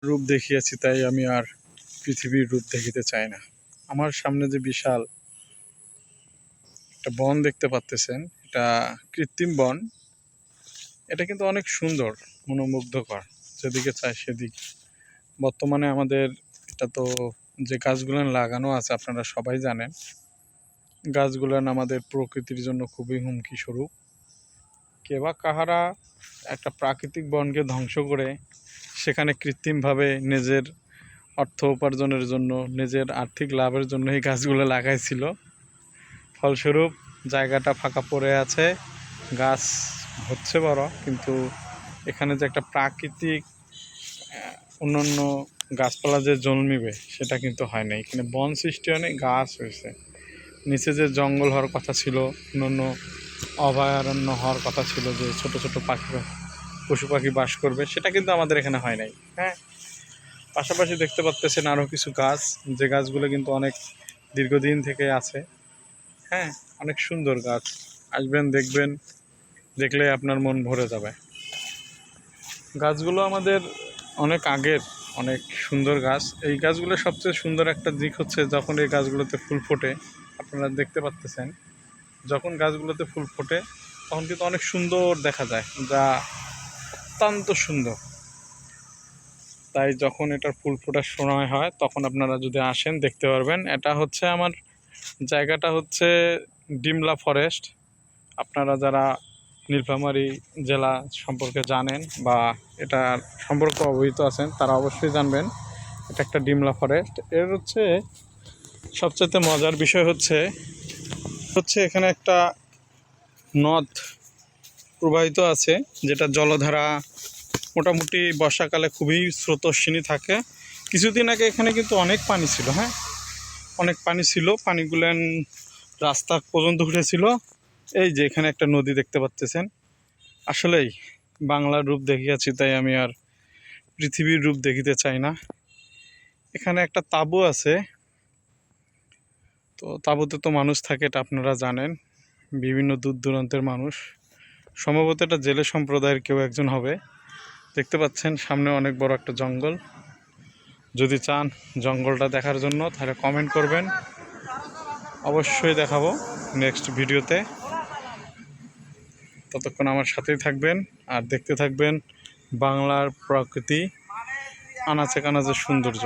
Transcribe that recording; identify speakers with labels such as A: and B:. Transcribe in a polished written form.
A: রূপ দেখিয়াছি, তাই আমি আর পৃথিবীর রূপ দেখিতে চাই না। আমার সামনে যে বিশাল একটা বন দেখতে পাচ্তেছেন, এটা কৃত্রিম বন। এটা কিন্তু অনেক সুন্দর, মনোমুগ্ধকর। যেদিকে চাই সেদিক। বর্তমানে আমাদের এটা তো যে গাছগুলো লাগানো আছে আপনারা সবাই জানেন, গাছগুলো আমাদের প্রকৃতির জন্য খুবই হুমকি স্বরূপ। কে বা কাহারা একটা প্রাকৃতিক বনকে ধ্বংস করে সেখানে কৃত্রিমভাবে নিজের অর্থ উপার্জনের জন্য, নিজের আর্থিক লাভের জন্য এই গাছগুলো লাগাইছিল। ফলস্বরূপ জায়গাটা ফাঁকা পড়ে আছে, গাছ হচ্ছে বড়, কিন্তু এখানে যে একটা প্রাকৃতিক অন্যান্য গাছপালা যে জন্মিবে সেটা কিন্তু হয় না। এখানে বন সৃষ্টি অনেক গাছ হয়েছে। নিচে যে জঙ্গল হওয়ার কথা ছিল, অন্যান্য অভয়ারণ্য হওয়ার কথা ছিল, যে ছোট ছোট পাখি পশু পাখি বাস করবে, সেটা কিন্তু আমাদের এখানে হয় নাই। হ্যাঁ, পাশাপাশি দেখতে পাচ্ছেন আরও কিছু গাছ, যে গাছগুলো কিন্তু অনেক দীর্ঘদিন থেকে আছে। হ্যাঁ, অনেক সুন্দর গাছ। আসবেন, দেখবেন, দেখলে আপনার মন ভরে যাবে। গাছগুলো আমাদের অনেক আগের, অনেক সুন্দর গাছ। এই গাছগুলো সবচেয়ে সুন্দর একটা দিক হচ্ছে যখন এই গাছগুলোতে ফুল ফোটে। আপনারা দেখতে পাচ্ছেন, যখন গাছগুলোতে ফুল ফোটে তখন কিন্তু অনেক সুন্দর দেখা যায়, যা অত্যন্ত সুন্দর। তাই যখন এটার ফুল ফোটার সময় হয় তখন আপনারা যদি আসেন দেখতে পারবেন। এটা হচ্ছে আমার জায়গাটা হচ্ছে ডিমলা ফরেস্ট। আপনারা যারা নীলফামারী জেলা সম্পর্কে জানেন বা এটা সম্পর্কে অবহিত আছেন তারা অবশ্যই জানবেন এটা একটা ডিমলা ফরেস্ট। এর হচ্ছে সবচেয়ে মজার বিষয় হচ্ছে এখানে একটা নদ প্রবাহিত আছে, যেটা জলধারা মোটামুটি বর্ষাকালে খুবই স্রোতস্বিনী থাকে। কিছুদিন আগে এখানে কিন্তু অনেক পানি ছিল। হ্যাঁ, অনেক পানি ছিল, পানিগুলো রাস্তা পর্যন্ত উঠেছিল। এই যে এখানে একটা নদী দেখতে পাচ্ছেন। আসলেই বাংলার রূপ দেখিয়াছি, তাই আমি আর পৃথিবীর রূপ দেখিতে চাই না। এখানে একটা তাঁবু আছে, তো তাঁবুতে তো মানুষ থাকে, এটা আপনারা জানেন। বিভিন্ন দূর দূরান্তের মানুষ, সম্ভবত এটা জেলে সম্প্রদায়ের কেউ একজন হবে। দেখতে পাচ্ছেন সামনে অনেক বড় একটা জঙ্গল। যদি চান জঙ্গলটা দেখার জন্য তাহলে কমেন্ট করবেন, অবশ্যই দেখাবো নেক্সট ভিডিওতে। ততক্ষণ আমার সাথেই থাকবেন আর দেখতে থাকবেন বাংলার প্রকৃতি, আনাচে কানাচে সৌন্দর্য।